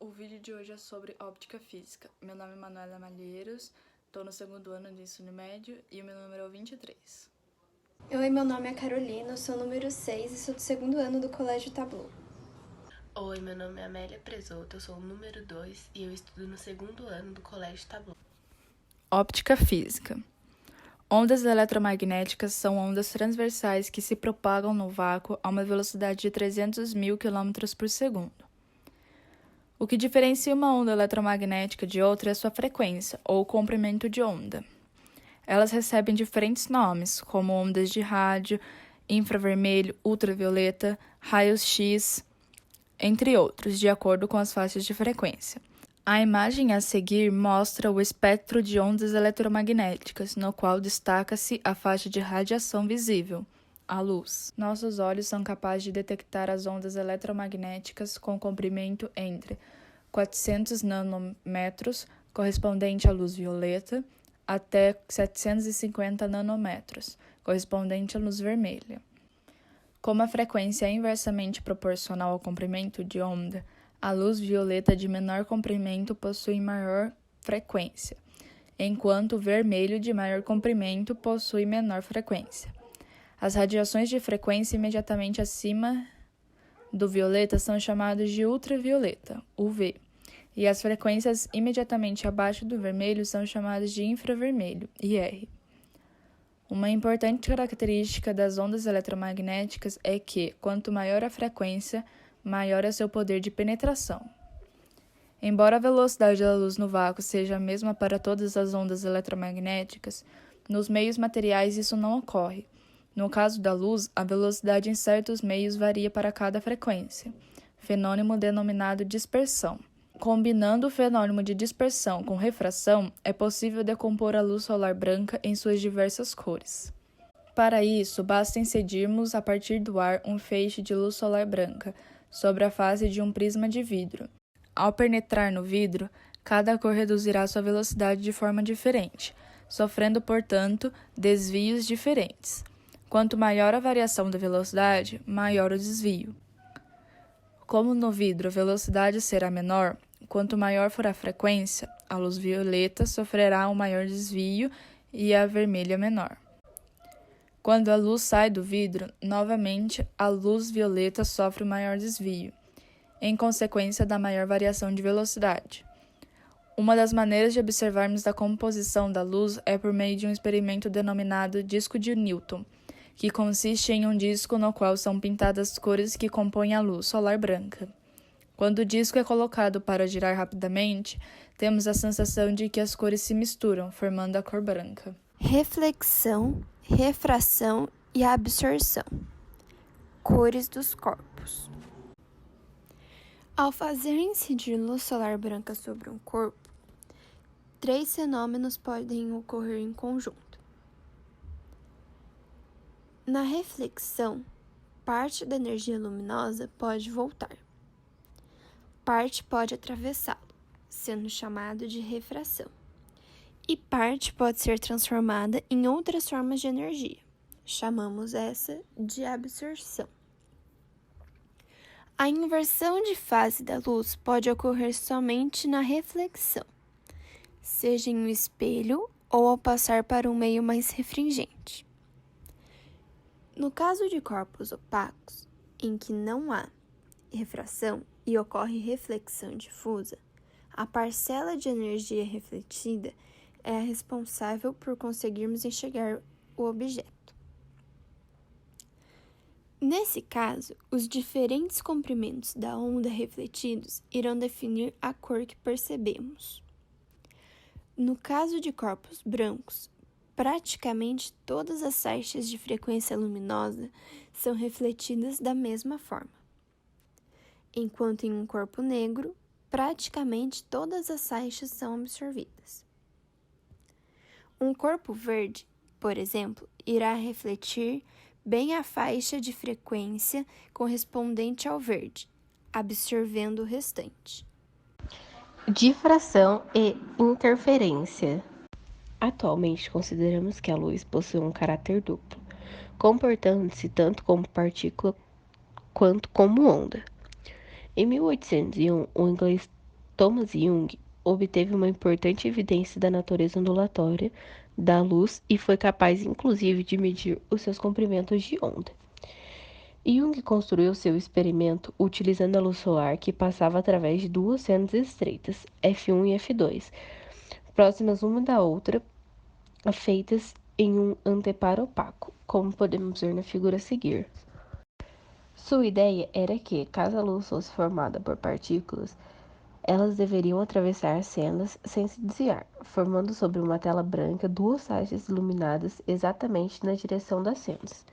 O vídeo de hoje é sobre óptica física. Meu nome é Manuela Malheiros, estou no segundo ano do ensino médio e o meu número é o 23. Oi, meu nome é Carolina, eu sou o número 6 e sou do segundo ano do Colégio Tablô. Oi, meu nome é Amélia Presoto, eu sou o número 2 e eu estudo no segundo ano do Colégio Tablô. Óptica física. Ondas eletromagnéticas são ondas transversais que se propagam no vácuo a uma velocidade de 300.000 km por segundo. O que diferencia uma onda eletromagnética de outra é sua frequência, ou comprimento de onda. Elas recebem diferentes nomes, como ondas de rádio, infravermelho, ultravioleta, raios-x, entre outros, de acordo com as faixas de frequência. A imagem a seguir mostra o espectro de ondas eletromagnéticas, no qual destaca-se a faixa de radiação visível, a luz. Nossos olhos são capazes de detectar as ondas eletromagnéticas com comprimento entre 400 nanômetros, correspondente à luz violeta, até 750 nanômetros, correspondente à luz vermelha. Como a frequência é inversamente proporcional ao comprimento de onda, a luz violeta de menor comprimento possui maior frequência, enquanto o vermelho de maior comprimento possui menor frequência. As radiações de frequência imediatamente acima do violeta são chamadas de ultravioleta, UV, e as frequências imediatamente abaixo do vermelho são chamadas de infravermelho, IR. Uma importante característica das ondas eletromagnéticas é que, quanto maior a frequência, maior é seu poder de penetração. Embora a velocidade da luz no vácuo seja a mesma para todas as ondas eletromagnéticas, nos meios materiais isso não ocorre. No caso da luz, a velocidade em certos meios varia para cada frequência, fenômeno denominado dispersão. Combinando o fenômeno de dispersão com refração, é possível decompor a luz solar branca em suas diversas cores. Para isso, basta incidirmos a partir do ar um feixe de luz solar branca sobre a face de um prisma de vidro. Ao penetrar no vidro, cada cor reduzirá sua velocidade de forma diferente, sofrendo, portanto, desvios diferentes. Quanto maior a variação da velocidade, maior o desvio. Como no vidro a velocidade será menor, quanto maior for a frequência, a luz violeta sofrerá um maior desvio e a vermelha menor. Quando a luz sai do vidro, novamente a luz violeta sofre um maior desvio, em consequência da maior variação de velocidade. Uma das maneiras de observarmos a composição da luz é por meio de um experimento denominado disco de Newton, que consiste em um disco no qual são pintadas as cores que compõem a luz solar branca. Quando o disco é colocado para girar rapidamente, temos a sensação de que as cores se misturam, formando a cor branca. Reflexão, refração e absorção. Cores dos corpos. Ao fazer incidir luz solar branca sobre um corpo, 3 fenômenos podem ocorrer em conjunto. Na reflexão, parte da energia luminosa pode voltar. Parte pode atravessá-lo, sendo chamado de refração. E parte pode ser transformada em outras formas de energia. Chamamos essa de absorção. A inversão de fase da luz pode ocorrer somente na reflexão, seja em um espelho ou ao passar para um meio mais refringente. No caso de corpos opacos, em que não há refração e ocorre reflexão difusa, a parcela de energia refletida é a responsável por conseguirmos enxergar o objeto. Nesse caso, os diferentes comprimentos da onda refletidos irão definir a cor que percebemos. No caso de corpos brancos, praticamente todas as faixas de frequência luminosa são refletidas da mesma forma, enquanto em um corpo negro, praticamente todas as faixas são absorvidas. Um corpo verde, por exemplo, irá refletir bem a faixa de frequência correspondente ao verde, absorvendo o restante. Difração e interferência. Atualmente, consideramos que a luz possui um caráter duplo, comportando-se tanto como partícula quanto como onda. Em 1801, o inglês Thomas Young obteve uma importante evidência da natureza ondulatória da luz e foi capaz, inclusive, de medir os seus comprimentos de onda. Young construiu seu experimento utilizando a luz solar que passava através de duas fendas estreitas, F1 e F2, próximas uma da outra, feitas em um anteparo opaco, como podemos ver na figura a seguir. Sua ideia era que, caso a luz fosse formada por partículas, elas deveriam atravessar as fendas sem se desviar, formando sobre uma tela branca duas faixas iluminadas exatamente na direção das fendas.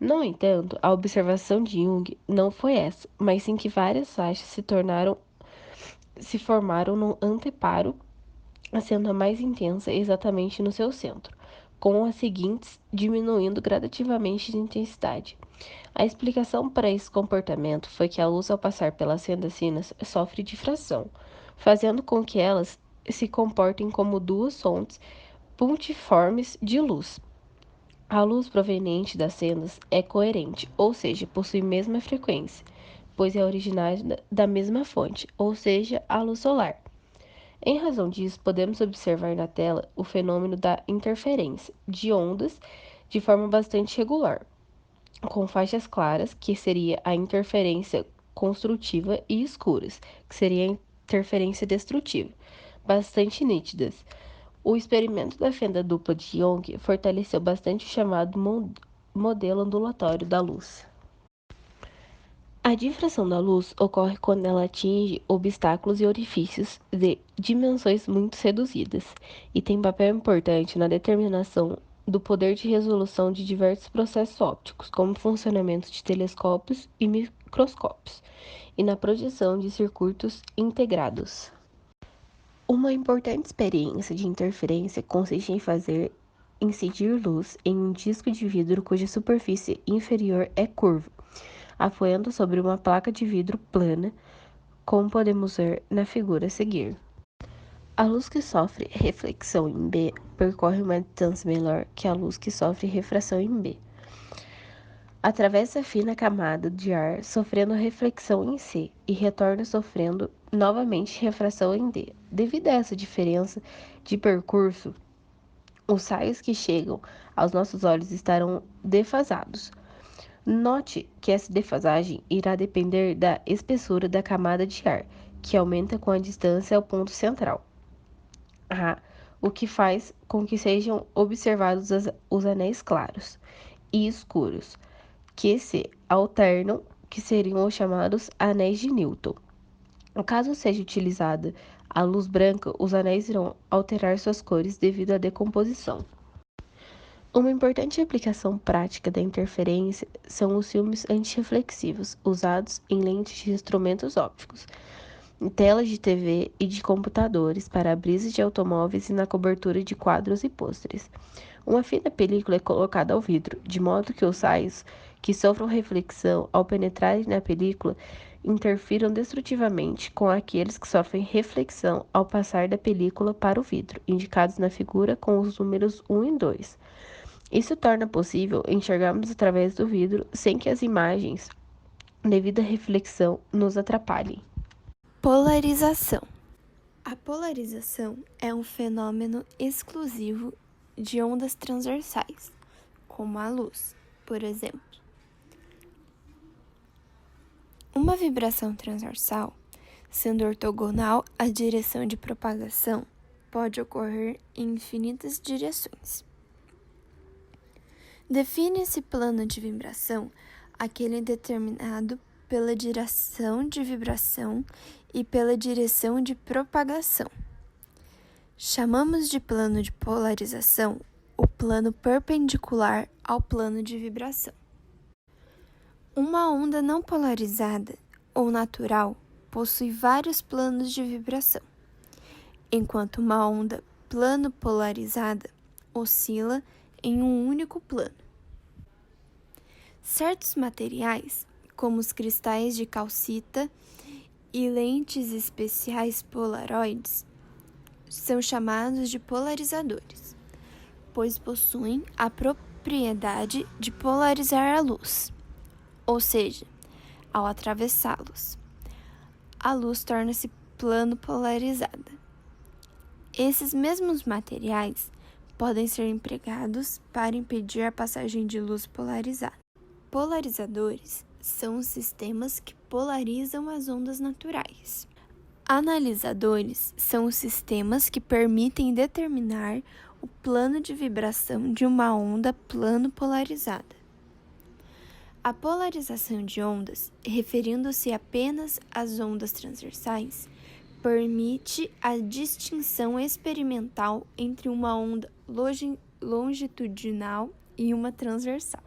No entanto, a observação de Young não foi essa, mas sim que várias faixas se formaram no anteparo, sendo a mais intensa exatamente no seu centro, com as seguintes diminuindo gradativamente de intensidade. A explicação para esse comportamento foi que a luz, ao passar pelas fendas finas, sofre difração, fazendo com que elas se comportem como duas fontes pontiformes de luz. A luz proveniente das fendas é coerente, ou seja, possui mesma frequência, pois é originária da mesma fonte, ou seja, a luz solar. Em razão disso, podemos observar na tela o fenômeno da interferência de ondas de forma bastante regular, com faixas claras, que seria a interferência construtiva, e escuras, que seria a interferência destrutiva, bastante nítidas. O experimento da fenda dupla de Young fortaleceu bastante o chamado modelo ondulatório da luz. A difração da luz ocorre quando ela atinge obstáculos e orifícios de dimensões muito reduzidas e tem papel importante na determinação do poder de resolução de diversos processos ópticos, como o funcionamento de telescópios e microscópios, e na projeção de circuitos integrados. Uma importante experiência de interferência consiste em fazer incidir luz em um disco de vidro cuja superfície inferior é curva, apoiando sobre uma placa de vidro plana, como podemos ver na figura a seguir. A luz que sofre reflexão em B percorre uma distância menor que a luz que sofre refração em B. Atravessa a fina camada de ar, sofrendo reflexão em C, e retorna sofrendo novamente refração em D. Devido a essa diferença de percurso, os raios que chegam aos nossos olhos estarão defasados. Note que essa defasagem irá depender da espessura da camada de ar, que aumenta com a distância ao ponto central, o que faz com que sejam observados os anéis claros e escuros, que se alternam, que seriam os chamados anéis de Newton. Caso seja utilizada a luz branca, os anéis irão alterar suas cores devido à decomposição. Uma importante aplicação prática da interferência são os filmes antirreflexivos, usados em lentes de instrumentos ópticos, em telas de TV e de computadores, para-brisas de automóveis e na cobertura de quadros e pôsteres. Uma fina película é colocada ao vidro, de modo que os raios que sofram reflexão ao penetrarem na película interfiram destrutivamente com aqueles que sofrem reflexão ao passar da película para o vidro, indicados na figura com os números 1 e 2. Isso torna possível enxergarmos através do vidro sem que as imagens, devido à reflexão, nos atrapalhem. Polarização. A polarização é um fenômeno exclusivo de ondas transversais, como a luz, por exemplo. Uma vibração transversal, sendo ortogonal à direção de propagação, pode ocorrer em infinitas direções. Define-se plano de vibração aquele determinado pela direção de vibração e pela direção de propagação. Chamamos de plano de polarização o plano perpendicular ao plano de vibração. Uma onda não polarizada ou natural possui vários planos de vibração, enquanto uma onda plano polarizada oscila em um único plano. Certos materiais, como os cristais de calcita e lentes especiais polaroides, são chamados de polarizadores, pois possuem a propriedade de polarizar a luz, ou seja, ao atravessá-los, a luz torna-se plano polarizada. Esses mesmos materiais podem ser empregados para impedir a passagem de luz polarizada. Polarizadores são os sistemas que polarizam as ondas naturais. Analisadores são os sistemas que permitem determinar o plano de vibração de uma onda plano polarizada. A polarização de ondas, referindo-se apenas às ondas transversais, permite a distinção experimental entre uma onda longitudinal e uma transversal.